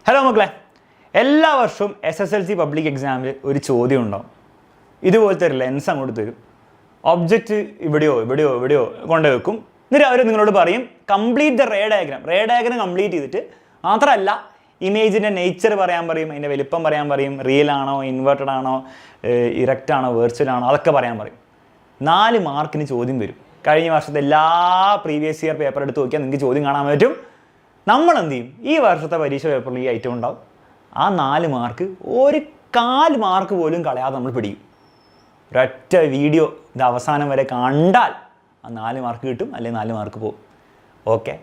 Hello മക്കളെ, എല്ലാ വർഷവും SSLC പബ്ലിക് എക്സാമിൽ ഒരു ചോദ്യം ഉണ്ടാവും. ഇതുപോലത്തെ ഒരു ലെൻസ് അങ്ങോട്ട് തരും. ഒബ്ജക്റ്റ് ഇവിടെയോ കൊണ്ടുവെക്കും. എന്നിട്ട് അവർ നിങ്ങളോട് പറയും complete the ray diagram complete ചെയ്തിട്ട് മാത്രമല്ല ഇമേജിൻ്റെ നേച്ചർ പറയാൻ പറയും, അതിൻ്റെ വലിപ്പം പറയാൻ പറയും, റിയൽ ആണോ ഇൻവേർട്ടഡ് ആണോ ഇറക്റ്റ് ആണോ വെർച്വൽ ആണോ അതൊക്കെ പറയാൻ പറയും. 4 മാർക്കിന് ചോദ്യം വരും. കഴിഞ്ഞ വർഷത്തെ എല്ലാ പ്രീവിയസ് ഇയർ പേപ്പർ എടുത്ത് നോക്കിയാൽ നിങ്ങൾക്ക് ചോദ്യം കാണാൻ പറ്റും. നമ്മൾ എന്ത് ചെയ്യും, ഈ വർഷത്തെ പരീക്ഷ പേപ്പറിൽ ഈ ഐറ്റം ഉണ്ടാവും. ആ 4 മാർക്ക് ഒരു 1/4 മാർക്ക് പോലും കളയാതെ നമ്മൾ പിടിക്കും. ഒരൊറ്റ വീഡിയോ ഇത് അവസാനം വരെ കണ്ടാൽ ആ 4 മാർക്ക് കിട്ടും, അല്ലെങ്കിൽ 4 മാർക്ക് പോകും. ഓക്കെ,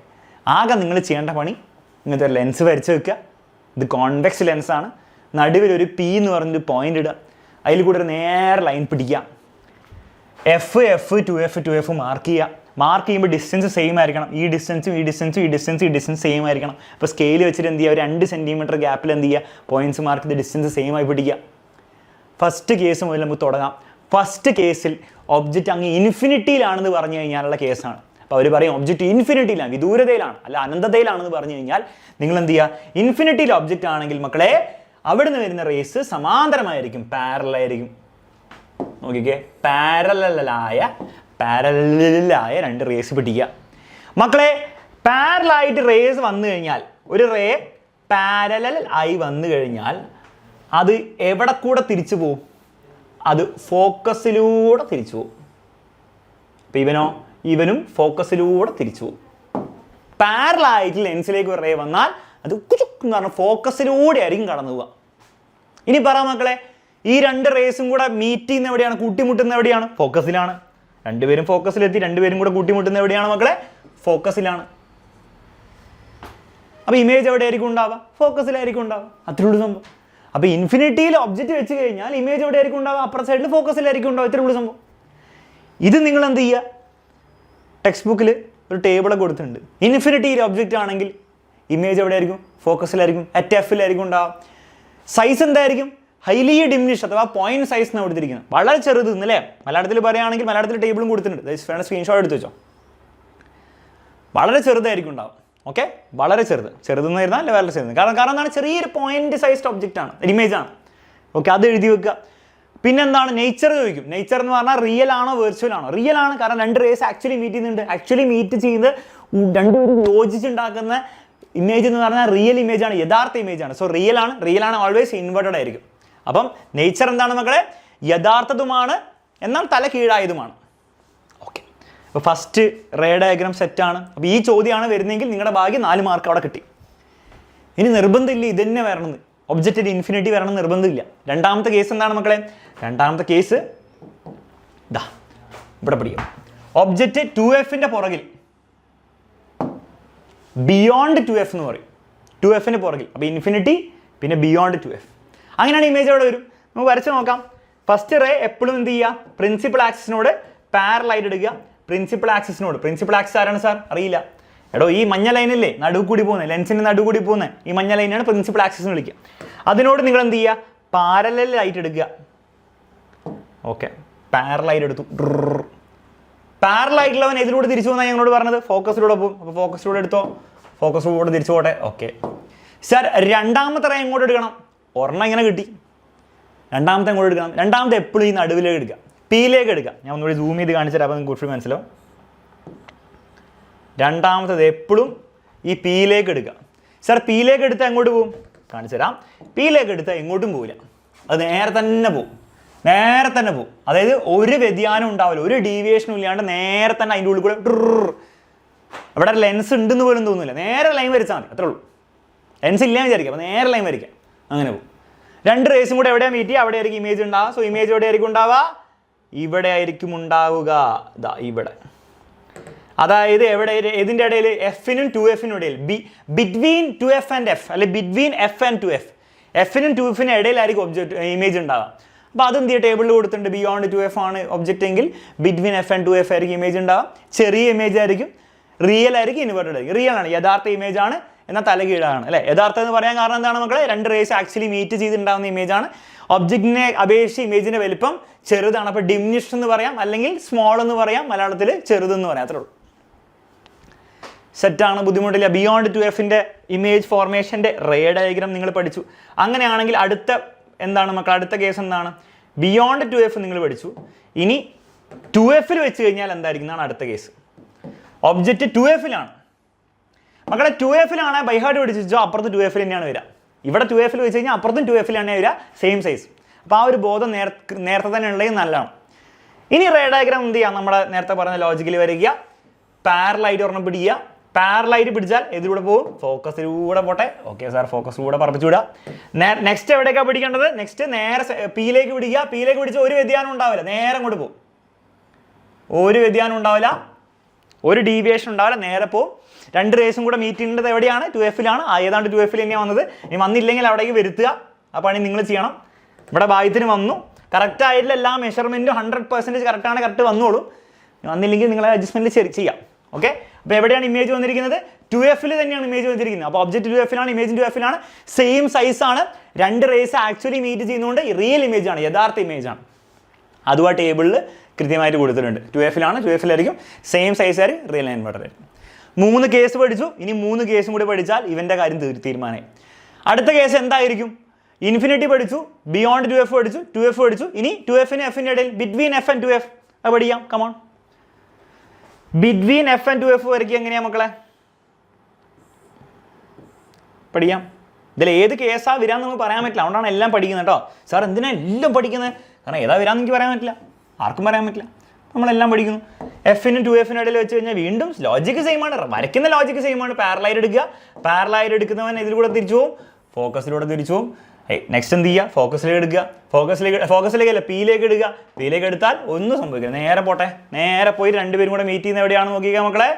ആകെ നിങ്ങൾ ചെയ്യേണ്ട പണി ഇങ്ങനത്തെ ഒരു ലെൻസ് വരച്ച് വെക്കുക. ഇത് കോൺവെക്സ് ലെൻസാണ്. നടുവിലൊരു P എന്ന് പറഞ്ഞൊരു പോയിന്റ് ഇടുക. അതിൽ കൂടെ ഒരു നേരെ ലൈൻ പിടിക്കുക. F 2F മാർക്ക് ചെയ്യുക. മാർക്ക് ചെയ്യുമ്പോൾ ഡിസ്റ്റൻസ് സെയിം ആയിരിക്കണം. ഈ ഡിസ്റ്റൻസ് സെയിം ആയിരിക്കണം. അപ്പോൾ സ്കെയിൽ വെച്ചിട്ട് എന്ത് ചെയ്യുക, ഒരു 2 സെൻറ്റിമീറ്റർ ഗ്യാപ്പിൽ എന്ത് ചെയ്യുക, പോയിന്റ്സ് മാർക്ക് ചെയ്ത് ഡിസ്റ്റൻസ് സെയിം ആയി പിടിക്കുക. ഫസ്റ്റ് കേസ് മുതൽ നമുക്ക് തുടങ്ങാം. ഫസ്റ്റ് കേസിൽ ഒബ്ജക്റ്റ് അങ്ങ് ഇൻഫിനിറ്റിയിലാണെന്ന് പറഞ്ഞു കഴിഞ്ഞാലുള്ള കേസാണ്. അപ്പോൾ അവർ പറയും ഒബ്ജക്റ്റ് ഇൻഫിനിറ്റിയിലാണ്, വിദൂരതയിലാണ്, അല്ല അനന്തതയിലാണെന്ന് പറഞ്ഞു കഴിഞ്ഞാൽ നിങ്ങൾ എന്ത് ചെയ്യുക, ഇൻഫിനിറ്റിയിൽ ഒബ്ജക്റ്റ് ആണെങ്കിൽ മക്കളെ അവിടുന്ന് വരുന്ന റേസ് സമാന്തരമായിരിക്കും, പാരലായിരിക്കും. നോക്കിക്കേ, പാരലായ 2 റേസ് പിടിക്കുക. മക്കളെ പാരലായിട്ട് റേസ് വന്നു കഴിഞ്ഞാൽ, ഒരു റേ പാരലൽ ആയി വന്നു കഴിഞ്ഞാൽ അത് എവിടെ കൂടെ തിരിച്ചു പോവും? അത് ഫോക്കസിലൂടെ തിരിച്ചു പോവും. അപ്പം ഇവനും ഫോക്കസിലൂടെ തിരിച്ചു പോവും. പാരലായിട്ട് ലെൻസിലേക്ക് ഒരു റേ വന്നാൽ അത് എന്ന് പറഞ്ഞാൽ ഫോക്കസിലൂടെ ആയിരിക്കും കടന്നു പോവുക. ഇനി പറ മക്കളെ, ഈ 2 റേസും കൂടെ മീറ്റ് ചെയ്യുന്ന എവിടെയാണ്, കൂട്ടിമുട്ടുന്ന എവിടെയാണ്? ഫോക്കസിലാണ്. 2 പേരും ഫോക്കസിലെത്തി, 2 പേരും കൂടെ കൂട്ടിമുട്ടുന്ന എവിടെയാണ് മക്കളെ? ഫോക്കസിലാണ്. അപ്പോൾ ഇമേജ് എവിടെയായിരിക്കും ഉണ്ടാവുക? ഫോക്കസിലായിരിക്കും ഉണ്ടാവുക. അത്രയുള്ളൂ സംഭവം. അപ്പോൾ ഇൻഫിനിറ്റിയിൽ ഒബ്ജക്റ്റ് വെച്ച് കഴിഞ്ഞാൽ ഇമേജ് എവിടെയായിരിക്കും ഉണ്ടാവുക? അപ്പുറ സൈഡിൽ ഫോക്കസിലായിരിക്കും ഉണ്ടാവുക. ഇത്രയുള്ളൂ സംഭവം. ഇത് നിങ്ങൾ എന്ത് ചെയ്യുക, ടെക്സ്റ്റ് ബുക്കിൽ ഒരു ടേബിളൊക്കെ കൊടുത്തിട്ടുണ്ട്. ഇൻഫിനിറ്റിയിൽ ഒബ്ജക്റ്റ് ആണെങ്കിൽ ഇമേജ് എവിടെയായിരിക്കും? ഫോക്കസിലായിരിക്കും, അറ്റ് എഫിലായിരിക്കും ഉണ്ടാവുക. സൈസ് എന്തായിരിക്കും? ഹൈലി ഡിമിനിഷ് അഥവാ പോയിന്റ് സൈസ് എന്ന് കൊടുത്തിരിക്കുന്നത്. വളരെ ചെറുത് എന്നല്ലേ മലയാളത്തിൽ പറയുകയാണെങ്കിൽ, മലയാളത്തിൽ ടേബിളും കൊടുത്തിട്ടുണ്ട്, വേണം സ്ക്രീൻഷോട്ട് എടുത്ത് വെച്ചോ. വളരെ ചെറുതായിരിക്കും ഉണ്ടാവും. ഓക്കെ, വളരെ ചെറുതെന്ന് വരുന്നാൽ വളരെ ചെറുത്. കാരണം എന്താണ്, ചെറിയൊരു പോയിന്റ് സൈസ്ഡ് ഒബ്ജക്റ്റ് ആണ്, ഇമേജ് ആണ്. ഓക്കെ, അത് എഴുതി വെക്കുക. പിന്നെന്താണ്, നേച്ചർ ചോദിക്കും. നേച്ചർ എന്ന് പറഞ്ഞാൽ റിയൽ ആണോ വെർച്വൽ ആണോ? റിയൽ ആണ്, കാരണം 2 റേസ് ആക്ച്വലി മീറ്റ് ചെയ്യുന്നുണ്ട്. ആക്ച്വലി മീറ്റ് ചെയ്ത് 2 പേരും യോജിച്ചുണ്ടാക്കുന്ന ഇമേജ് എന്ന് പറഞ്ഞാൽ റിയൽ ഇമേജ് ആണ്, യഥാർത്ഥ ഇമേജ് ആണ്. സോ റിയൽ ആണ് ഓൾവേസ് ഇൻവേർട്ടഡ് ആയിരിക്കും. അപ്പം നേച്ചർ എന്താണ് മക്കളെ? യഥാർത്ഥതുമാണ്, എന്നാൽ തല കീഴായതുമാണ്. ഓക്കെ, അപ്പോൾ ഫസ്റ്റ് റേ ഡയഗ്രാം സെറ്റാണ്. അപ്പോൾ ഈ ചോദ്യമാണ് വരുന്നതെങ്കിൽ നിങ്ങളുടെ ഭാഗ്യം 4 മാർക്ക് അവിടെ കിട്ടി. ഇനി നിർബന്ധമില്ല ഇത് തന്നെ വരണമെന്ന്, ഒബ്ജക്റ്റ് ഇൻഫിനിറ്റി വരണം നിർബന്ധമില്ല. രണ്ടാമത്തെ കേസ് എന്താണ് മക്കളെ? രണ്ടാമത്തെ കേസ് ഇതാ ഇവിടെ പഠിക്കാം. ഒബ്ജക്റ്റ് 2Fൻ്റെ പുറകിൽ, ബിയോണ്ട് 2F എന്ന് പറയും. 2Fന് പുറകിൽ, അപ്പോൾ ഇൻഫിനിറ്റി പിന്നെ ബിയോണ്ട് 2F. അങ്ങനെയാണ് ഇമേജ് അവിടെ വരും. നമുക്ക് വരച്ച് നോക്കാം. ഫസ്റ്റ് റേ എപ്പോഴും എന്ത് ചെയ്യുക, പ്രിൻസിപ്പൽ ആക്സിസിനോട് പാരലായിട്ട് എടുക്കുക. പ്രിൻസിപ്പൽ ആക്സിസ് ആരാണ് സാർ? അറിയില്ല. എടോ, ഈ മഞ്ഞ ലൈനില്ലേ നടുവ് കൂടി പോകുന്നത്, ലെൻസിൻ്റെ നടുവ് കൂടി പോകുന്നത്, ഈ മഞ്ഞ ലൈനാണ് പ്രിൻസിപ്പൽ ആക്സിസ് എന്ന് വിളിക്കുക. അതിനോട് നിങ്ങൾ എന്ത് ചെയ്യുക, പാരലായിട്ട് എടുക്കുക. ഓക്കെ, പാരലായിട്ട് എടുത്തു. പാരലായിട്ടുള്ളവൻ ഇതിലൂടെ തിരിച്ചു പോകുന്ന ഞങ്ങളോട് പറഞ്ഞത് ഫോക്കസിലൂടെ പോകും. അപ്പോൾ ഫോക്കസിലൂടെ എടുത്തോ, ഫോക്കസിലൂടെ തിരിച്ചു പോട്ടെ. ഓക്കെ സാർ, രണ്ടാമത്തെ റേ എങ്ങോട്ട് എടുക്കണം? ഒരെണ്ണം ഇങ്ങനെ കിട്ടി, രണ്ടാമത്തെ എങ്ങോട്ട് എടുക്കണം? രണ്ടാമത്തെ എപ്പോഴും ഈ നടുവിലേക്ക് എടുക്കുക, പിയിലേക്ക് എടുക്കുക. ഞാൻ ഒന്നുകൂടി സൂം ചെയ്ത് കാണിച്ചാൽ അപ്പോൾ നിങ്ങൾക്ക് കുറച്ച് മനസ്സിലാവും. രണ്ടാമത്തത് എപ്പോഴും ഈ പിയിലേക്ക് എടുക്കുക. സാർ പിയിലേക്ക് എടുത്താൽ എങ്ങോട്ട് പോകും? കാണിച്ചു തരാം. പിയിലേക്ക് എടുത്താൽ എങ്ങോട്ടും പോവില്ല, അത് നേരെ തന്നെ പോകും. അതായത് ഒരു വ്യതിയാനം ഉണ്ടാവില്ല, ഒരു ഡീവിയേഷനും ഇല്ലാണ്ട് നേരെ തന്നെ അതിൻ്റെ ഉള്ളിൽ കൂടെ അവിടെ ലെൻസ് ഉണ്ടെന്ന് പോലും തോന്നുന്നില്ല. നേരെ ലൈൻ വരച്ചാൽ മതി, അത്രേ ഉള്ളൂ. ലെൻസ് ഇല്ലാന്ന് വിചാരിക്കുക, അപ്പോൾ നേരെ ലൈൻ വരയ്ക്കാം, അങ്ങനെ പോകും. 2 റേസും കൂടെ എവിടെയാണ് മീറ്റ് ചെയ്യുക? അവിടെ ആയിരിക്കും ഇമേജ് ഉണ്ടാവുക. സോ ഇമേജ് എവിടെ ആയിരിക്കും ഉണ്ടാവുക? ഇവിടെ ആയിരിക്കും ഉണ്ടാവുക, ഇതാ ഇവിടെ. അതായത് എവിടെ, ഇതിൻ്റെ ഇടയിൽ എഫിനും 2Fനും ഇടയിൽ, ബിറ്റ്വീൻ 2F ആൻഡ് F, അല്ലെ ബിറ്റ്വീൻ F ആൻഡ് 2F, എഫിനും 2Fനും ഇടയിലായിരിക്കും ഒബ്ജക്റ്റ് ഇമേജ് ഉണ്ടാവുക. അപ്പോൾ അതെന്ത് ചെയ്യുക, ടേബിളിൽ കൊടുത്തിട്ടുണ്ട്. ബിയോണ്ട് 2F ആണ് ഒബ്ജക്റ്റ് എങ്കിൽ ബിറ്റ്വീൻ F ആൻഡ് 2F ആയിരിക്കും ഇമേജ് ഉണ്ടാവുക. ചെറിയ ഇമേജ് ആയിരിക്കും, റിയൽ ആയിരിക്കും, ഇൻവേർട്ടഡ് ആയിരിക്കും. റിയൽ ആണ്, യഥാർത്ഥ ഇമേജ് ആണ്, എന്നാൽ തല കീഴാണ് അല്ലേ. യഥാർത്ഥം എന്ന് പറയാൻ കാരണം എന്താണ് മക്കളെ? 2 റേസ് ആക്ച്വലി മീറ്റ് ചെയ്തിട്ടുണ്ടാകുന്ന ഇമേജ് ആണ്. ഒബ്ജക്റ്റിനെ അപേക്ഷിച്ച് ഇമേജിന്റെ വലിപ്പം ചെറുതാണ്. അപ്പോൾ ഡിമിനിഷ്ഡ് എന്ന് പറയാം, അല്ലെങ്കിൽ സ്മോൾ എന്ന് പറയാം, മലയാളത്തിൽ ചെറുതെന്ന് പറയാം, അത്രേ ഉള്ളൂ. സെറ്റാണ്, ബുദ്ധിമുട്ടില്ല. ബിയോണ്ട് 2Fൻ്റെ ഇമേജ് ഫോർമേഷൻ്റെ റേ ഡയഗ്രാം നിങ്ങൾ പഠിച്ചു. അങ്ങനെയാണെങ്കിൽ അടുത്ത എന്താണ് മക്കൾ, അടുത്ത കേസ് എന്താണ്? ബിയോണ്ട് 2F നിങ്ങൾ പഠിച്ചു. ഇനി 2Fൽ വെച്ച് കഴിഞ്ഞാൽ എന്തായിരിക്കുന്നതാണ് അടുത്ത കേസ്. ഒബ്ജക്റ്റ് 2Fലാണ് മക്കളെ. 2Fലാണ് ബൈഹാർട്ട് പഠിച്ചോ, അപ്പുറത്ത് 2Fൽ തന്നെയാണ് വരിക. ഇവിടെ 2Fൽ വെച്ച് കഴിഞ്ഞാൽ അപ്പുറത്തും 2Fലാണ് വരിക, സെയിം സൈസ്. അപ്പോൾ ആ ഒരു ബോധം നേരത്തെ തന്നെ ഉണ്ടെങ്കിൽ നല്ലതാണ്. ഇനി റേ ഡയഗ്രാം എന്ത് ചെയ്യാം, നമ്മുടെ നേരത്തെ പറഞ്ഞ ലോജിക്കലി വരയ്ക്കുക. പാരലായിട്ട് ഒരെണ്ണം പിടിക്കുക. പാരലായിട്ട് പിടിച്ചാൽ ഇതിലൂടെ പോകും, ഫോക്കസിലൂടെ പോട്ടെ. ഓക്കെ സാർ, ഫോക്കസിലൂടെ പറപ്പിച്ചു വിടുക. നെക്സ്റ്റ് എവിടേക്കാണ് പിടിക്കേണ്ടത്? നെക്സ്റ്റ് നേരെ പിയിലേക്ക് പിടിക്കുക. പിയിലേക്ക് പിടിച്ച് ഒരു വ്യതിയാനം ഉണ്ടാവില്ല, നേരെ അങ്ങോട്ട് പോകും. ഒരു വ്യതിയാനം ഉണ്ടാവില്ല, ഒരു ഡീവിയേഷൻ ഉണ്ടാവില്ല, നേരെ പോകും. 2 റേസും കൂടെ മീറ്റ് ചെയ്യേണ്ടത് എവിടെയാണ്? 2Fലാണ്. ഏതാണ്ട് 2Fൽ തന്നെയാണ് വന്നത്. ഇനി വന്നില്ലെങ്കിൽ അവിടേക്ക് വരുത്തുക. ആ പണി നിങ്ങൾ ചെയ്യണം. ഇവിടെ ഭാഗ്യത്തിന് വന്നു, കറക്റ്റ് ആയിട്ടില്ല, എല്ലാ മെഷർമെൻറ്റും 100% കറക്റ്റാണ്, കറക്റ്റ് വന്നോളൂ. വന്നില്ലെങ്കിൽ നിങ്ങൾ അഡ്ജസ്റ്റ്മെൻറ്റ് ചെയ്യാം. ഓക്കെ, അപ്പോൾ എവിടെയാണ് ഇമേജ് വന്നിരിക്കുന്നത്? 2Fൽ തന്നെയാണ് ഇമേജ് വന്നിരിക്കുന്നത്. അപ്പോൾ ഒബ്ജക്റ്റ് 2Fലാണ്, ഇമേജ് 2Fലാണ്, സെയിം സൈസാണ്. 2 റേസ് ആക്ച്വലി മീറ്റ് ചെയ്യുന്നതുകൊണ്ട് റിയൽ ഇമേജ് ആണ്, യഥാർത്ഥ ഇമേജ് ആണ്. അതും ആ ടേബിളിൽ കൃത്യമായിട്ട് കൊടുത്തിട്ടുണ്ട്. 2Fലാണ്, 2Fലായിരിക്കും, സെയിം സൈസ് ആയിരിക്കും, റിയൽ ഇൻവെർട്ടർ ആയിരിക്കും. 3 കേസ് പഠിച്ചു. ഇനി 3 കേസും കൂടി പഠിച്ചാൽ ഇവൻ്റെ കാര്യം തീരുമാനമായി. അടുത്ത കേസ് എന്തായിരിക്കും? ഇൻഫിനിറ്റി പഠിച്ചു, ബിയോണ്ട് 2F പഠിച്ചു, 2F പഠിച്ചു. ഇനി 2Fനും Fൻ്റെ ഇടയിൽ ബിറ്റ്വീൻ F ആൻഡ് 2F അത് പഠിക്കാം. Come on, between F and 2F വരയ്ക്കുക. എങ്ങനെയാ മക്കളെ പഠിക്കാം? ഇതിൽ ഏത് കേസാണ് വരാമെന്ന് നമുക്ക് പറയാൻ പറ്റില്ല. അതുകൊണ്ടാണ് എല്ലാം പഠിക്കുന്നത് കേട്ടോ. സാർ എന്തിനാണ് എല്ലാം പഠിക്കുന്നത്? കാരണം ഏതാ വരാമെന്ന് എനിക്ക് പറയാൻ പറ്റില്ല, ആർക്കും പറയാൻ പറ്റില്ല. നമ്മളെല്ലാം പഠിക്കുന്നു. Fനും 2Fനും ഇടയിൽ വെച്ച് കഴിഞ്ഞാൽ വീണ്ടും ലോജിക്ക് സെയിം ആണ്, വരയ്ക്കുന്ന ലോജിക്ക് സെയിം ആണ്. പാരലൈറ്റ് എടുക്കുക. പാരലൈറ്റ് എടുക്കുന്നവൻ ഇതിലൂടെ തിരിച്ചു പോകും, ഫോക്കസിലൂടെ തിരിച്ചു പോകും. നെക്സ്റ്റ് എന്ത് ചെയ്യുക? ഫോക്കസിലേക്ക് എടുക്കുക. ഫോക്കസിലേക്ക് അല്ല, പിയിലേക്ക് എടുക്കുക. പിയിലേക്ക് എടുത്താൽ ഒന്നും സംഭവിക്കില്ല, നേരെ പോട്ടെ. നേരെ പോയി 2 പേരും കൂടെ മീറ്റ് ചെയ്യുന്ന എവിടെയാണ് നോക്കിക്കുക മക്കളെ?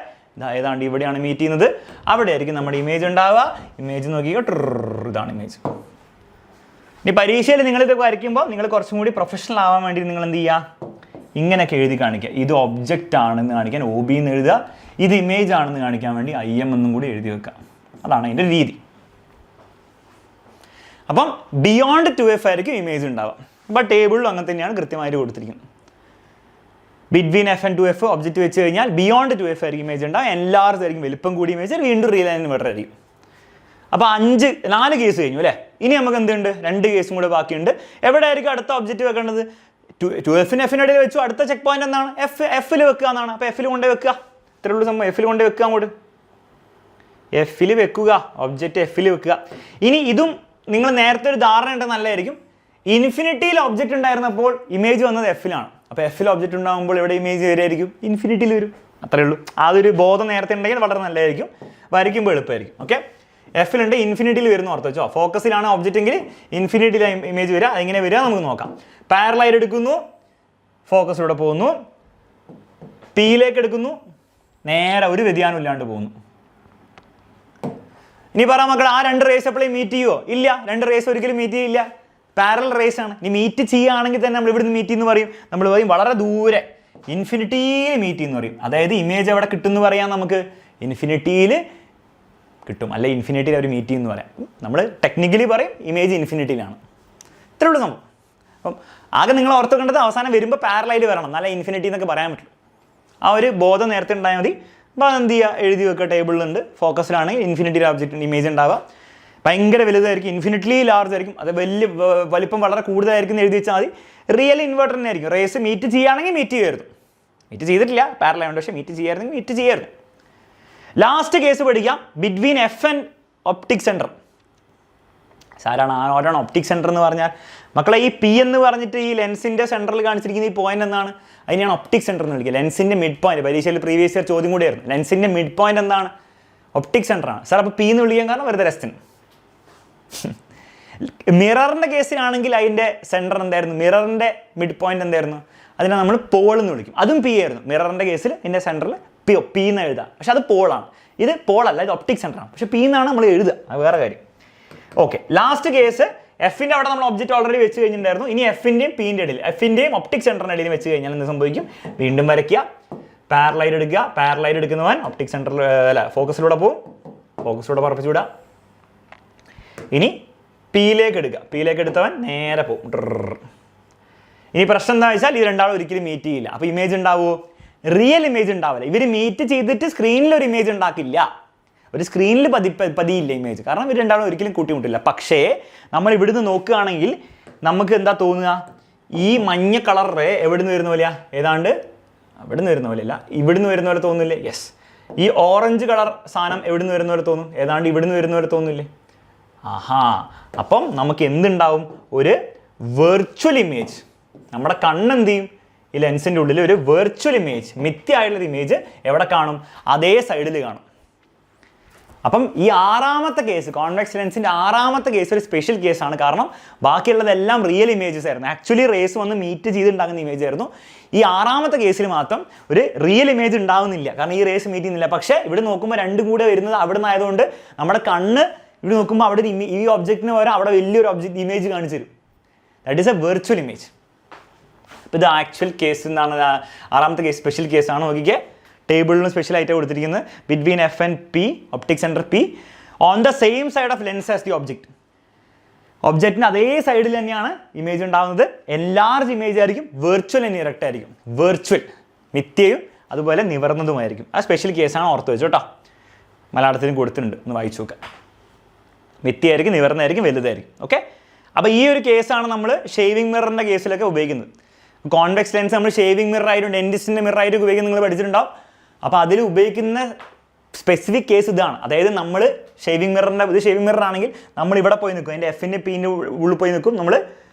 ഏതാണ്ട് ഇവിടെയാണ് മീറ്റ് ചെയ്യുന്നത്. അവിടെ ആയിരിക്കും നമ്മുടെ ഇമേജ് ഉണ്ടാവുക. ഇമേജ് നോക്കിക്കുക, ഇതാണ് ഇമേജ്. ഇനി പരീക്ഷയിൽ നിങ്ങളിത് വരയ്ക്കുമ്പോൾ നിങ്ങൾ കുറച്ചും കൂടി പ്രൊഫഷണൽ ആവാൻ വേണ്ടി നിങ്ങൾ എന്ത് ചെയ്യുക? ഇങ്ങനെയൊക്കെ എഴുതി കാണിക്കുക. ഇത് ഒബ്ജക്റ്റ് ആണെന്ന് കാണിക്കാൻ OB എന്ന് എഴുതുക. ഇത് ഇമേജ് ആണെന്ന് കാണിക്കാൻ വേണ്ടി IM എന്നും കൂടി എഴുതി വെക്കുക. അതാണ് അതിൻ്റെ രീതി. അപ്പം ബിയോണ്ട് 2F ആയിരിക്കും ഇമേജ് ഉണ്ടാവുക. അപ്പോൾ ടേബിളിലും അങ്ങനെ തന്നെയാണ് കൃത്യമായിട്ട് കൊടുത്തിരിക്കുന്നത്. Between F and 2F object വെച്ച് കഴിഞ്ഞാൽ ബിയോണ്ട് 2F ആയിരിക്കും ഇമേജ് ഉണ്ടാവുക. എല്ലാവർക്കും ആയിരിക്കും വലിപ്പം കൂടി ഇമേജ്, വീണ്ടും റിയൽ ഇൻവെർട്ടർ ആയിരിക്കും. അപ്പോൾ 4 കേസ് കഴിഞ്ഞു അല്ലേ? ഇനി നമുക്ക് എന്തുണ്ട്? 2 കേസും കൂടെ ബാക്കിയുണ്ട്. എവിടെ ആയിരിക്കും അടുത്ത ഒബ്ജക്റ്റ് വെക്കേണ്ടത്? 2Fനും Fനും ഇടയിൽ വെച്ചു. അടുത്ത ചെക്ക് പോയിന്റ് എന്താണ്? Fൽ വെക്കുക എന്നാണ്. അപ്പോൾ Fൽ കൊണ്ട് വെക്കുക. ഇത്രയേ ഉള്ളൂ സംഭവം. Fൽ കൊണ്ട് വെക്കുക. അങ്ങോട്ട് Fൽ വെക്കുക, ഒബ്ജക്റ്റ് Fൽ വെക്കുക. ഇനി ഇതും നിങ്ങൾ നേരത്തെ ഒരു ധാരണ ഉണ്ട്, നല്ലതായിരിക്കും. ഇൻഫിനിറ്റിയിൽ ഒബ്ജക്റ്റ് ഉണ്ടായിരുന്നപ്പോൾ ഇമേജ് വന്നത് Fലാണ്. അപ്പോൾ Fൽ ഒബ്ജക്റ്റ് ഉണ്ടാകുമ്പോൾ എവിടെ ഇമേജ് വരെയായിരിക്കും? ഇൻഫിനിറ്റിയിൽ വരും. അത്രയേ ഉള്ളൂ. അതൊരു ബോധം നേരത്തെ ഉണ്ടെങ്കിൽ വളരെ നല്ലതായിരിക്കും, വരയ്ക്കുമ്പോൾ എളുപ്പമായിരിക്കും. ഓക്കെ, Fലുണ്ട്, ഇൻഫിനിറ്റിയിൽ വരുന്ന ഓർത്ത് വെച്ചോ. ഫോക്കസിലാണ് ഒബ്ജക്റ്റ് എങ്കിൽ ഇൻഫിനിറ്റിയിൽ ഇമേജ് വരിക. അതെങ്ങനെ വരിക നമുക്ക് നോക്കാം. പാരലൈറ്റ് എടുക്കുന്നു, ഫോക്കസിലൂടെ പോകുന്നു, പിയിലേക്ക് എടുക്കുന്നു, നേരെ ഒരു വ്യതിയാനം ഇല്ലാണ്ട് പോകുന്നു. ഇനി പറ മക്കൾ, ആ 2 റേസ് എപ്പോഴും മീറ്റ് ചെയ്യുമോ? ഇല്ല, 2 റേസ് ഒരിക്കലും മീറ്റ് ചെയ്യില്ല. പാരലൽ റേസ് ആണ്. ഇനി മീറ്റ് ചെയ്യുകയാണെങ്കിൽ തന്നെ നമ്മൾ ഇവിടുന്ന് മീറ്റ് എന്ന് പറയും. നമ്മൾ പറയും വളരെ ദൂരെ ഇൻഫിനിറ്റിയിൽ മീറ്റ് എന്ന് പറയും. അതായത് ഇമേജ് എവിടെ കിട്ടും എന്ന് പറയാം നമുക്ക്? ഇൻഫിനിറ്റിയിൽ കിട്ടും, അല്ല ഇൻഫിനിറ്റിയിൽ അവർ മീറ്റ് ചെയ്യുമെന്ന് പറയാം. നമ്മൾ ടെക്നിക്കലി പറയും ഇമേജ് ഇൻഫിനിറ്റിയിലാണ്. ഇത്രേ ഉള്ളൂ സംഭവം. അപ്പം ആകെ നിങ്ങൾ ഓർത്ത് കണ്ടത് അവസാനം വരുമ്പോൾ പാരലൈറ്റ് വരണം, നല്ല ഇൻഫിനിറ്റി എന്നൊക്കെ പറയാൻ പറ്റും. ആ ഒരു ബോധം നേരത്തെ ഉണ്ടായാൽ മതി. അപ്പോൾ അതെന്ത് ചെയ്യുക? എഴുതി വെക്കുക. ടേബിളിലുണ്ട്. ഫോക്കസിലാണെങ്കിൽ ഇൻഫിനിറ്റി ഒബ്ജക്റ്റ് ഇമേജ് ഉണ്ടാവുക. ഭയങ്കര വലുതായിരിക്കും, ഇൻഫിനിറ്റ്ലി ലാർജ് ആയിരിക്കും. അത് വലിപ്പം വളരെ കൂടുതലായിരിക്കും എഴുതി വെച്ചാൽ മതി. റിയൽ ഇൻവെർട്ടർ തന്നെ ആയിരിക്കും. റേസ് മീറ്റ് ചെയ്യുകയാണെങ്കിൽ മീറ്റ് ചെയ്യുമായിരുന്നു. മീറ്റ് ചെയ്തിട്ടില്ല, പാരലൈറ്റ്, പക്ഷേ മീറ്റ് ചെയ്യായിരുന്നെങ്കിൽ മീറ്റ് ചെയ്യായിരുന്നു. ലാസ്റ്റ് കേസ് പഠിക്കാം. Between F and optic centre. സാറാണ് ആരോടാണ് ഒപ്റ്റിക് സെൻറ്റർ എന്ന് പറഞ്ഞാൽ? മക്കളെ, ഈ P എന്ന് പറഞ്ഞിട്ട് ഈ ലെൻസിൻ്റെ സെൻറ്ററിൽ കാണിച്ചിരിക്കുന്ന ഈ പോയിന്റ് എന്താണ്? അതിനെയാണ് ഒപ്റ്റിക് സെൻറ്റർ എന്ന് വിളിക്കുക. ലെൻസിൻ്റെ മിഡ് പോയിന്റ്. പരീക്ഷയിൽ പ്രീവിയസ് ഇയർ ചോദ്യം കൂടിയായിരുന്നു. ലെൻസിൻ്റെ മിഡ് പോയിന്റ് എന്താണ്? ഒപ്റ്റിക് സെൻറ്ററാണ്. സാർ അപ്പോൾ P എന്ന് വിളിക്കാൻ കാരണം വെറുതെ രസത്തിന്. മിററിൻ്റെ കേസിലാണെങ്കിൽ അതിൻ്റെ സെൻറ്റർ എന്തായിരുന്നു? മിററിൻ്റെ മിഡ് പോയിന്റ് എന്തായിരുന്നു? അതിനെ നമ്മൾ പോൾ എന്ന് വിളിക്കും. അതും P ആയിരുന്നു. മിററിൻ്റെ കേസിൽ ഇതിൻ്റെ സെൻറ്ററിൽ P എന്ന് എഴുതുക. പക്ഷെ അത് പോളാണ്. ഇത് പോളല്ല, ഇത് ഒപ്റ്റിക് സെൻറ്ററാണ്. പക്ഷേ P എന്നാണ് നമ്മൾ എഴുതുക. അത് വേറെ കാര്യം. ഓക്കെ, ലാസ്റ്റ് കേസ് Fൻ്റെ അവിടെ നമ്മൾ ഒബ്ജക്റ്റ് ഓൾറെഡി വെച്ച് കഴിഞ്ഞിട്ടുണ്ടായിരുന്നു. ഇനി Fൻ്റെയും Pൻ്റെ ഇടയിൽ, Fൻ്റെയും ഒപ്റ്റിക് സെൻറ്ററിൻ്റെ ഇടയിൽ വെച്ച് കഴിഞ്ഞാൽ എന്ത് സംഭവിക്കും? വീണ്ടും വരയ്ക്കുക. പാരലൈറ്റ് എടുക്കുക. പാരലൈറ്റ് എടുക്കുന്നവൻ ഒപ്റ്റിക് സെൻറ്ററിൽ അല്ല ഫോക്കസിലൂടെ പോകും. ഫോക്കസിലൂടെ പറപ്പിച്ചു വിടുക. ഇനി പിയിലേക്ക് എടുക്കുക. പിയിലേക്ക് എടുത്തവൻ നേരെ പോകും. ഇനി പ്രശ്നം എന്താ വെച്ചാൽ ഇത് രണ്ടാളും ഒരിക്കലും മീറ്റ് ചെയ്യില്ല. അപ്പോൾ ഇമേജ് ഉണ്ടാവുമോ? റിയൽ ഇമേജ് ഉണ്ടാവില്ല. ഇവർ മീറ്റ് ചെയ്തിട്ട് സ്ക്രീനിൽ ഒരു ഇമേജ് ഉണ്ടാക്കില്ല, ഒരു സ്ക്രീനിൽ പതിയില്ല ഇമേജ്, കാരണം ഇവർ രണ്ടാളും ഒരിക്കലും കൂട്ടിമുട്ടില്ല. പക്ഷേ നമ്മൾ ഇവിടുന്ന് നോക്കുകയാണെങ്കിൽ നമുക്ക് എന്താ തോന്നുക, ഈ മഞ്ഞ കളർ എവിടുന്ന് വരുന്ന പോലെയാ, ഏതാണ്ട് അവിടുന്ന് വരുന്ന പോലെയല്ല, ഇവിടുന്ന് വരുന്ന പോലെ തോന്നില്ലേ? യെസ്. ഈ ഓറഞ്ച് കളർ സാധനം എവിടുന്ന് വരുന്ന പോലെ തോന്നും, ഏതാണ്ട് ഇവിടുന്ന് വരുന്ന പോലെ തോന്നില്ലേ? ആഹാ, അപ്പം നമുക്ക് എന്തുണ്ടാവും, ഒരു വെർച്വൽ ഇമേജ്. നമ്മുടെ കണ്ണെന്ത് ചെയ്യും, ഈ ലെൻസിൻ്റെ ഉള്ളിൽ ഒരു വെർച്വൽ ഇമേജ്, മിഥ്യയായിട്ടുള്ളൊരു ഇമേജ് എവിടെ കാണും, അതേ സൈഡിൽ കാണും. അപ്പം ഈ ആറാമത്തെ കേസ്, കോൺവെക്സ് ലെൻസിൻ്റെ ആറാമത്തെ കേസ് ഒരു സ്പെഷ്യൽ കേസാണ്. കാരണം ബാക്കിയുള്ളതെല്ലാം റിയൽ ഇമേജസ് ആയിരുന്നു, ആക്ച്വലി റേസ് വന്ന് മീറ്റ് ചെയ്തുണ്ടാകുന്ന ഇമേജ് ആയിരുന്നു. ഈ ആറാമത്തെ കേസിൽ മാത്രം ഒരു റിയൽ ഇമേജ് ഉണ്ടാവുന്നില്ല, കാരണം ഈ റേസ് മീറ്റ് ചെയ്യുന്നില്ല. പക്ഷേ ഇവിടെ നോക്കുമ്പോൾ രണ്ടും കൂടെ വരുന്നത് അവിടെ നിന്നായതുകൊണ്ട് നമ്മുടെ കണ്ണ് ഇവിടെ നോക്കുമ്പോൾ അവിടെ ഈ ഒബ്ജക്റ്റിന് പകരം അവിടെ വലിയൊരു ഒബ്ജക്റ്റ് ഇമേജ് കാണിച്ചു തരും. That is A virtual image. അപ്പോൾ ഇത് ആക്ച്വൽ കേസ് എന്നാണ്, ആറാമത്തെ കേസ് സ്പെഷ്യൽ കേസാണ്. നോക്കിക്കേ, ടേബിളിന് സ്പെഷ്യൽ ആയിട്ട് കൊടുത്തിരിക്കുന്നത് between F and P, optic centre P, on the same side of lens as the object. ഒബ്ജക്റ്റിന് അതേ സൈഡിൽ തന്നെയാണ് ഇമേജ് ഉണ്ടാകുന്നത്. എൻലാർജ് ഇമേജ് ആയിരിക്കും, വെർച്വൽ ആൻഡ് ഇറക്റ്റ് ആയിരിക്കും. വെർച്വൽ മിഥ്യയും അതുപോലെ നിവർന്നതുമായിരിക്കും. ആ സ്പെഷ്യൽ കേസാണ്, ഓർത്ത് വെച്ചു കേട്ടോ. മലയാളത്തിലും കൊടുത്തിട്ടുണ്ട്, ഒന്ന് വായിച്ചു നോക്കാം. മിഥ്യയായിരിക്കും, നിവർന്നതായിരിക്കും, വലുതായിരിക്കും. ഓക്കെ, അപ്പോൾ ഈ ഒരു കേസാണ് നമ്മൾ ഷേവിംഗ് മിററിൻ്റെ കേസിലൊക്കെ ഉപയോഗിക്കുന്നത്. കോൺവെക്സ് ലെൻസ് നമ്മൾ ഷേവിംഗ് മിററായിട്ടും ഡെൻറ്റിസ്റ്റിൻ്റെ മിററായിട്ടും ഉപയോഗിക്കുന്നത് നിങ്ങൾ പഠിച്ചിട്ടുണ്ടാവും. അപ്പോൾ അതിൽ ഉപയോഗിക്കുന്ന സ്പെസിഫിക് കേസ് ഇതാണ്. അതായത് നമ്മൾ ഷേവിംഗ് മിററിൻ്റെ, ഇത് ഷേവിംഗ് മിറർ ആണെങ്കിൽ നമ്മൾ ഇവിടെ പോയി നിൽക്കും, അതിൻ്റെ എഫിൻ്റെ പീൻ്റെ ഉള്ളിൽ പോയി നിൽക്കും. നമ്മൾ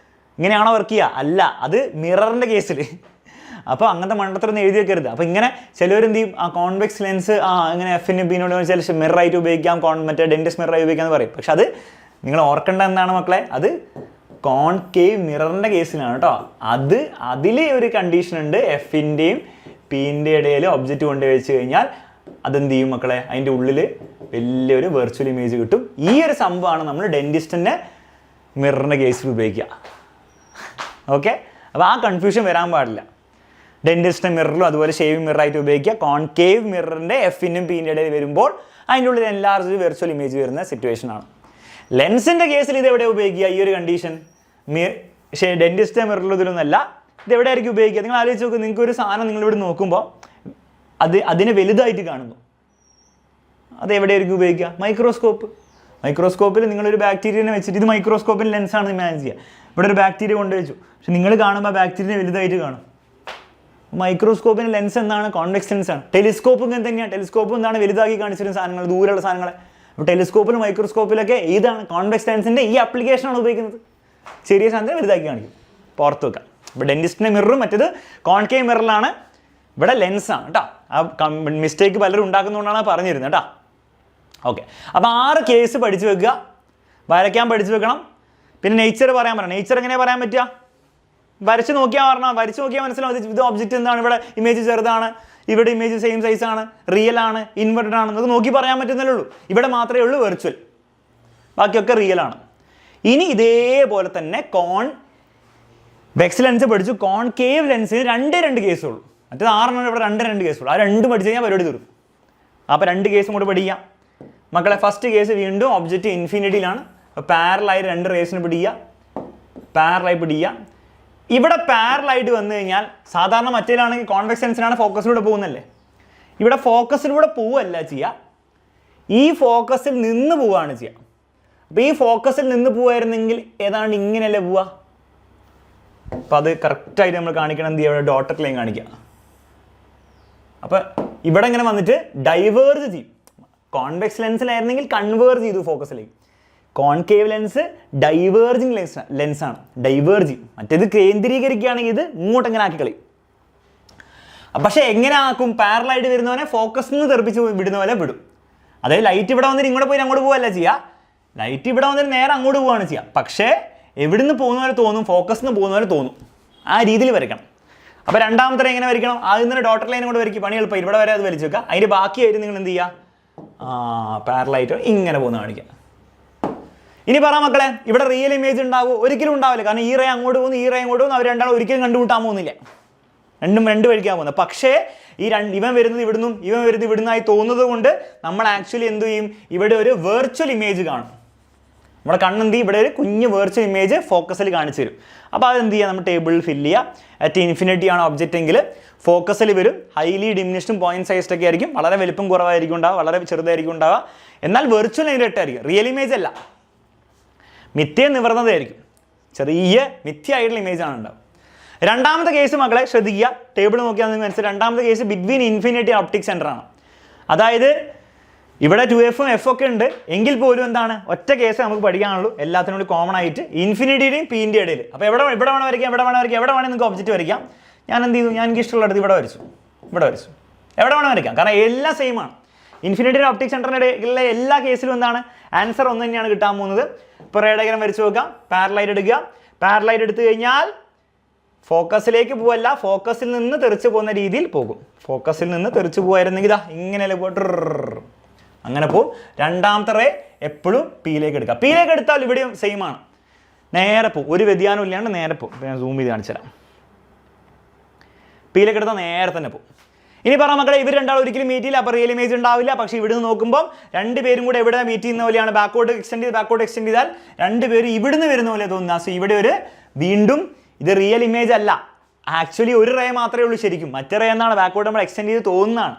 ഇങ്ങനെയാണോ വർക്ക് ചെയ്യുക? അല്ല, അത് മിററിൻ്റെ കേസിൽ. അപ്പോൾ അങ്ങനത്തെ മണ്ടത്തരൊന്നും എഴുതി വെക്കരുത്. അപ്പോൾ ഇങ്ങനെ ചിലവരെന്ത് ചെയ്യും, ആ കോൺവെക്സ് ലെൻസ് ഇങ്ങനെ എഫിൻ്റെ പീനോട് ചില മിററായിട്ട് ഉപയോഗിക്കാം, മറ്റേ ഡെൻറ്റിസ്റ്റ് മിററായി ഉപയോഗിക്കാമെന്ന് പറയും. പക്ഷെ അത് നിങ്ങൾ ഓർക്കേണ്ട എന്താണ് മക്കളെ, അത് കോൺകേവ് മിററിൻ്റെ കേസിലാണ് കേട്ടോ. അതിൽ ഒരു കണ്ടീഷൻ ഉണ്ട്, എഫിൻ്റെയും പീൻ്റെ ഇടയിൽ ഒബ്ജക്റ്റ് കൊണ്ടുപോയി വെച്ച് കഴിഞ്ഞാൽ അതെന്ത് ചെയ്യും മക്കളെ, അതിൻ്റെ ഉള്ളിൽ വലിയൊരു വെർച്വൽ ഇമേജ് കിട്ടും. ഈ ഒരു സംഭവമാണ് നമ്മൾ ഡെൻറ്റിസ്റ്റിൻ്റെ മിററിൻ്റെ കേസിൽ ഉപയോഗിക്കുക. ഓക്കെ, അപ്പോൾ ആ കൺഫ്യൂഷൻ വരാൻ പാടില്ല. ഡെൻറ്റിസ്റ്റിൻ്റെ മിററിലും അതുപോലെ ഷേവിംഗ് മിററായിട്ട് ഉപയോഗിക്കുക. കോൺകേവ് മിററിൻ്റെ എഫിനും പീൻ്റെ ഇടയിൽ വരുമ്പോൾ അതിൻ്റെ ഉള്ളിൽ എൻലാർജ് വെർച്വൽ ഇമേജ് വരുന്ന സിറ്റുവേഷനാണ്. ലെൻസിൻ്റെ കേസിൽ ഇത് എവിടെ ഉപയോഗിക്കുക, ഈ ഒരു കണ്ടീഷൻ ഡെൻറ്റിസ്റ്റ് മിററിലൊന്നുമല്ല, ഇത് എവിടെ ആയിരിക്കും ഉപയോഗിക്കുക? നിങ്ങൾ ആലോചിച്ച് നോക്കുക, നിങ്ങൾക്ക് ഒരു സാധനം നിങ്ങളിവിടെ നോക്കുമ്പോൾ അതിനെ വലുതായിട്ട് കാണുന്നു, അത് എവിടെയായിരിക്കും ഉപയോഗിക്കുക? മൈക്രോസ്കോപ്പിൽ നിങ്ങളൊരു ബാക്ടീരിയനെ വെച്ചിട്ട്, ഇത് മൈക്രോസ്കോപ്പിൽ ലെൻസാണ് ഇമാജിൻ ചെയ്യുക, ഇവിടെ ഒരു ബാക്ടീരിയ കൊണ്ടുവച്ചു, പക്ഷെ നിങ്ങൾ കാണുമ്പോൾ ബാക്ടീരിയ വലുതായിട്ട് കാണും. മൈക്രോസ്കോപ്പിന് ലെൻസ് എന്താണ്? കോൺവെക്സ് ലെൻസാണ്. ടെലിസ്കോപ്പ് ഇങ്ങനെ തന്നെയാണ്. ടെലിസ്കോപ്പ് എന്താണ്? വലുതാക്കി കാണിച്ചിരുന്ന സാധനങ്ങൾ, ദൂരെയുള്ള സാധനങ്ങളെ. അപ്പോൾ ടെലിസ്കോപ്പിലും മൈക്രോസ്കോപ്പിലൊക്കെ ഏതാണ്? കോൺവെക്സ് ലെൻസിൻ്റെ ഈ ആപ്ലിക്കേഷനാണ് ഉപയോഗിക്കുന്നത്. ചെറിയ സാധനത്തിന് വലുതാക്കി കാണിക്കും, പുറത്ത് വെക്കാം. ഇപ്പോൾ ഡെൻറ്റിസ്റ്റിൻ്റെ മിററും മറ്റേത് കോൺകേവ് മിററിലാണ്, ഇവിടെ ലെൻസാണ് കേട്ടോ. ആ മിസ്റ്റേക്ക് പലരും ഉണ്ടാക്കുന്നതുകൊണ്ടാണ് പറഞ്ഞിരുന്നത് കേട്ടോ. ഓക്കെ, അപ്പോൾ 6 കേസ് പഠിച്ചു വെക്കുക, വരയ്ക്കാൻ പഠിച്ചു വെക്കണം. പിന്നെ നേച്ചർ പറയാൻ പറയണം. നേച്ചർ എങ്ങനെയാണ് പറയാൻ പറ്റുക? വരച്ച് നോക്കിയാൽ മനസ്സിലാവും ഇത് ഒബ്ജക്റ്റ് എന്താണ്, ഇവിടെ ഇമേജ് ചെറുതാണ്, ഇവിടെ ഇമേജ് സെയിം സൈസാണ്, റിയൽ ആണ്, ഇൻവെർട്ടഡ് ആണ്, നമുക്ക് നോക്കി പറയാൻ പറ്റുന്നല്ലേ ഉള്ളൂ. ഇവിടെ മാത്രമേ ഉള്ളൂ വെർച്വൽ, ബാക്കിയൊക്കെ റിയൽ ആണ്. ഇനി ഇതേപോലെ തന്നെ കോൺവെക്സ് ലെൻസ് പഠിച്ചു. കോൺകേവ് ലെൻസിന് 2 കേസുള്ളൂ. മറ്റേത് 6 ഇവിടെ 2 കേസുള്ളൂ. ആ 2 പഠിച്ചു കഴിഞ്ഞാൽ പരിപാടി തീർക്കും. അപ്പോൾ 2 കേസും കൂടെ പഠിക്കാം മക്കളെ. ഫസ്റ്റ് കേസ് വീണ്ടും ഒബ്ജക്റ്റ് ഇൻഫിനിറ്റിയിലാണ്, പാരലായി 2 റേസിന് പിടിക്കുക, പാരലായി പിടിക്കുക. ഇവിടെ പാരലായിട്ട് വന്നു കഴിഞ്ഞാൽ സാധാരണ മറ്റേലാണെങ്കിൽ കോൺവെക്സ് ലെൻസിനാണ് ഫോക്കസിലൂടെ പോകുന്നല്ലേ, ഇവിടെ ഫോക്കസിലൂടെ പോവുകയല്ല ചെയ്യുക, ഈ ഫോക്കസിൽ നിന്ന് പോവുകയാണ് ചെയ്യുക. അപ്പോൾ ഈ ഫോക്കസിൽ നിന്ന് പോവായിരുന്നെങ്കിൽ ഏതാണ്ട് ഇങ്ങനെയല്ലേ പോവുക. അപ്പോൾ അത് കറക്റ്റായിട്ട് നമ്മൾ കാണിക്കണം. എന്ത് ചെയ്യുക? ഇവിടെ ഡോട്ടഡ് ലൈൻ കാണിക്കുക. അപ്പോൾ ഇവിടെ ഇങ്ങനെ വന്നിട്ട് ഡൈവേർജ് ചെയ്യും. കോൺവെക്സ് ലെൻസിലായിരുന്നെങ്കിൽ കൺവേർജ് ചെയ്തു ഫോക്കസിലേക്ക്. കോൺകേവ് ലെൻസ് ഡൈവേർജിങ് ലെൻസാണ്, ഡൈവേർജ് ചെയ്യും. മറ്റേത് കേന്ദ്രീകരിക്കുകയാണെങ്കിൽ ഇത് ഇങ്ങോട്ടെങ്ങനെ ആക്കി കളയും. പക്ഷേ എങ്ങനെ ആക്കും? പാരലായിട്ട് വരുന്നവനെ ഫോക്കസിൽ നിന്ന് തെറിപ്പിച്ച് വിടുന്ന പോലെ വിടും. അതായത് ലൈറ്റ് ഇവിടെ വന്നിട്ട് ഇങ്ങോട്ട് പോയി അങ്ങോട്ട് പോവല്ല ചെയ്യുക, ലൈറ്റ് ഇവിടെ വന്നിട്ട് നേരെ അങ്ങോട്ട് പോവുകയാണ് ചെയ്യുക. പക്ഷേ എവിടുന്ന് പോകുന്ന പോലെ തോന്നും, ഫോക്കസിൽ നിന്ന് പോകുന്ന പോലെ തോന്നും. ആ രീതിയിൽ വരയ്ക്കണം. അപ്പോൾ രണ്ടാമത്തെ എങ്ങനെ വരയ്ക്കണം? ആദ്യം തന്നെ ഡോട്ടർ ലൈൻ കൊണ്ട് വരയ്ക്കും, പണി എളുപ്പം. ഇവിടെ വരെ അത് വലിച്ചു വെക്കുക. അതിൻ്റെ ബാക്കിയായിട്ട് നിങ്ങൾ എന്ത് ചെയ്യുക? പാരലായിട്ട് ഇങ്ങനെ പോകുന്ന കാണിക്കുക. ഇനി പറ മക്കളെ, ഇവിടെ റിയൽ ഇമേജ് ഉണ്ടാവുമോ? ഒരിക്കലും ഉണ്ടാവില്ല. കാരണം ഈ റേ അങ്ങോട്ട് പോകുന്നു, ഈ റേ അങ്ങോട്ട് പോകുന്നു, അവർ രണ്ടാളും ഒരിക്കലും കണ്ടുമുട്ടാൻ പോകുന്നില്ല. രണ്ടും 2 വഴിക്കാൻ പോകുന്നത്. പക്ഷേ ഇവൻ വരുന്നത് ഇവിടുന്നും ഇവൻ വരുന്നത് ഇവിടുന്നായി തോന്നുന്നത് കൊണ്ട് നമ്മൾ ആക്ച്വലി എന്ത് ചെയ്യും? ഇവിടെ ഒരു വെർച്വൽ ഇമേജ് കാണും. നമ്മുടെ കണ്ണെന്ത് ചെയ്യും, ഇവിടെ ഒരു കുഞ്ഞ് വെർച്വൽ ഇമേജ് ഫോക്കസിൽ കാണിച്ചു തരും. അപ്പോൾ അതെന്ത് ചെയ്യുക, നമ്മൾ ടേബിളിൽ ഫില്ല് ചെയ്യുക. അറ്റ് ഇൻഫിനിറ്റി ആണ് ഒബ്ജക്റ്റ് എങ്കിൽ ഫോക്കസിൽ വരും. ഹൈലി ഡിമിനിഷ്ഡും പോയിന്റ് സൈസ്ഡ് ഒക്കെ ആയിരിക്കും. വളരെ വലിപ്പം കുറവായിരിക്കും ഉണ്ടാവുക, വളരെ ചെറുതായിരിക്കും ഉണ്ടാവുക. എന്നാൽ വെർച്വൽ ആയിരിക്കും, റിയൽ ഇമേജ് അല്ല, മിഥ്യ നിവർന്നതായിരിക്കും. ചെറിയ മിഥ്യയായിട്ടുള്ള ഇമേജാണ് ഉണ്ടാവുക. രണ്ടാമത്തെ കേസ് മക്കളെ ശ്രദ്ധിക്കുക, ടേബിൾ നോക്കിയാൽ നിങ്ങൾക്ക് മനസ്സിലായി. രണ്ടാമത്തെ case between infinity optic centre ആണ്. അതായത് ഇവിടെ 2F F ഒക്കെ ഉണ്ട് എങ്കിൽ പോലും എന്താണ്, ഒറ്റ കേസ് നമുക്ക് പഠിക്കാനുള്ളൂ, എല്ലാത്തിനും കൂടി കോമൺ ആയിട്ട് ഇൻഫിനിറ്റിയുടെയും പീൻ്റെ ഇടയിൽ. അപ്പോൾ ഇവിടെ വേണം വരയ്ക്കാം, എവിടെ വേണമെങ്കിൽ നിങ്ങൾക്ക് ഒബ്ജക്റ്റ് വരയ്ക്കാം. ഞാൻ എന്ത് ചെയ്തു, ഞാൻ എനിക്ക് ഇഷ്ടമുള്ള അടുത്ത് ഇവിടെ വരച്ചു. എവിടെ വേണം വരയ്ക്കാം, കാരണം എല്ലാം സെയിം ആണ്. ഇൻഫിനിറ്റിയുടെ ഒപ്റ്റിക് സെൻറ്ററിൻ്റെ ഇടയിലെ എല്ലാ കേസിലും എന്താണ്, ആൻസർ ഒന്ന് തന്നെയാണ് കിട്ടാൻ പോകുന്നത്. ഇപ്പോൾ റേ ഡയഗ്രം വരച്ച് നോക്കാം. പാരലൈറ്റ് എടുക്കുക. പാരലൈറ്റ് എടുത്തു കഴിഞ്ഞാൽ ഫോക്കസിലേക്ക് പോവല്ല, ഫോക്കസിൽ നിന്ന് തെറിച്ച് പോകുന്ന രീതിയിൽ പോകും. ഫോക്കസിൽ നിന്ന് തെറിച്ച് പോകുമായിരുന്നെങ്കിൽ ഇങ്ങനെയല്ലേ പോയിട്ട് അങ്ങനെ പോവും. രണ്ടാമത്തെ റേ എപ്പോഴും പിയിലേക്ക് എടുക്കുക. പിയിലേക്ക് എടുത്താൽ ഇവിടെയും സെയിം ആണ്, നേരെ പോവും, ഒരു വ്യതിയാനം ഇല്ലാണ്ട് നേരെ പോവും. ഞാൻ സൂം ചെയ്ത് കാണിച്ചു തരാം. പിയിലേക്ക് എടുത്താൽ നേരെ തന്നെ പോകും. ഇനി പറഞ്ഞ മക്കളെ, ഇവർ രണ്ടാളും ഒരിക്കലും മീറ്റ് ചെയ്യില്ല, അപ്പോൾ റിയൽ ഇമേജ് ഉണ്ടാവില്ല. പക്ഷേ ഇവിടുന്ന് നോക്കുമ്പോൾ രണ്ടുപേരും കൂടെ എവിടെ മീറ്റ് ചെയ്യുന്ന പോലെയാണ്. ബാക്കോട്ട് എക്സ്റ്റെൻഡ് ചെയ്താൽ രണ്ടുപേരും ഇവിടുന്ന് വരുന്ന പോലെ തോന്നുക. സോ ഇവിടെ ഒരു വീണ്ടും ഇത് റിയൽ ഇമേജ് അല്ല, ആക്ച്വലി ഒരു റേ മാത്രമേ ഉള്ളൂ ശരിക്കും. മറ്റേ റേ എന്നാണ് ബാക്കോട്ട് നമ്മൾ എക്സ്റ്റെൻഡ് ചെയ്ത് തോന്നുന്നതാണ്.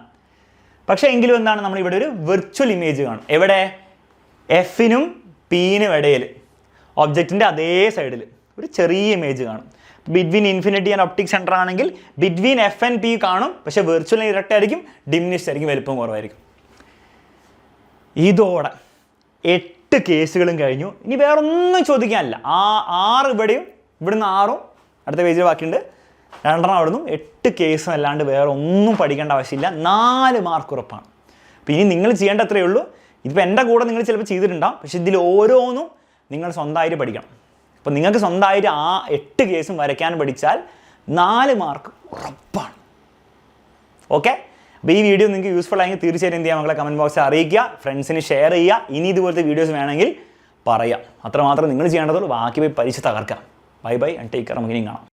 പക്ഷേ എങ്കിലും എന്താണ്, നമ്മൾ ഇവിടെ ഒരു വെർച്വൽ ഇമേജ് കാണും. എവിടെ, എഫിനും പിനും ഇടയിൽ ഒബ്ജക്റ്റിൻ്റെ അതേ സൈഡിൽ ഒരു ചെറിയ ഇമേജ് കാണും. Between infinity and optic centre ആണെങ്കിൽ ബിറ്റ്വീൻ എഫ് ആൻഡ് പി കാണും. പക്ഷേ വെർച്വൽ ഇരട്ടായിരിക്കും, ഡിമിനിഷ്ഡ് ആയിരിക്കും, വലിപ്പം കുറവായിരിക്കും. ഇതോടെ 8 കേസുകളും കഴിഞ്ഞു. ഇനി വേറൊന്നും ചോദിക്കാനില്ല. 6 ഇവിടെയും, ഇവിടുന്ന് 6ഉം അടുത്ത പേജിൽ ബാക്കിയുണ്ട്, 2 അവിടുന്ന് 8 കേസും അല്ലാണ്ട് വേറെ ഒന്നും പഠിക്കേണ്ട ആവശ്യമില്ല. 4 മാർക്ക് ഉറപ്പാണ്. അപ്പോൾ ഇനി നിങ്ങൾ ചെയ്യേണ്ട അത്രയേ ഉള്ളൂ. ഇതിപ്പോൾ എൻ്റെ കൂടെ നിങ്ങൾ ചിലപ്പോൾ ചെയ്തിട്ടുണ്ടാകും, പക്ഷേ ഇതിൽ ഓരോന്നും നിങ്ങൾ സ്വന്തമായിട്ട് പഠിക്കണം. അപ്പോൾ നിങ്ങൾക്ക് സ്വന്തമായിട്ട് 8 കേസും വരയ്ക്കാൻ പഠിച്ചാൽ 4 മാർക്ക് ഉറപ്പാണ്. ഓക്കെ, അപ്പോൾ ഈ വീഡിയോ നിങ്ങൾക്ക് യൂസ്ഫുൾ ആയെങ്കിൽ തീർച്ചയായും എന്ത് ചെയ്യുക, മക്കളെ കമൻറ്റ് ബോക്സിൽ അറിയിക്കുക, ഫ്രണ്ട്സിന് ഷെയർ ചെയ്യുക. ഇനി ഇതുപോലത്തെ വീഡിയോസ് വേണമെങ്കിൽ പറയാം. അത്രമാത്രം നിങ്ങൾ ചെയ്യേണ്ടതുള്ളൂ. ബാക്കി പോയി പരീക്ഷ തകർക്കാം. Bye and take care. നമുക്ക് ഇനിയും കാണാം.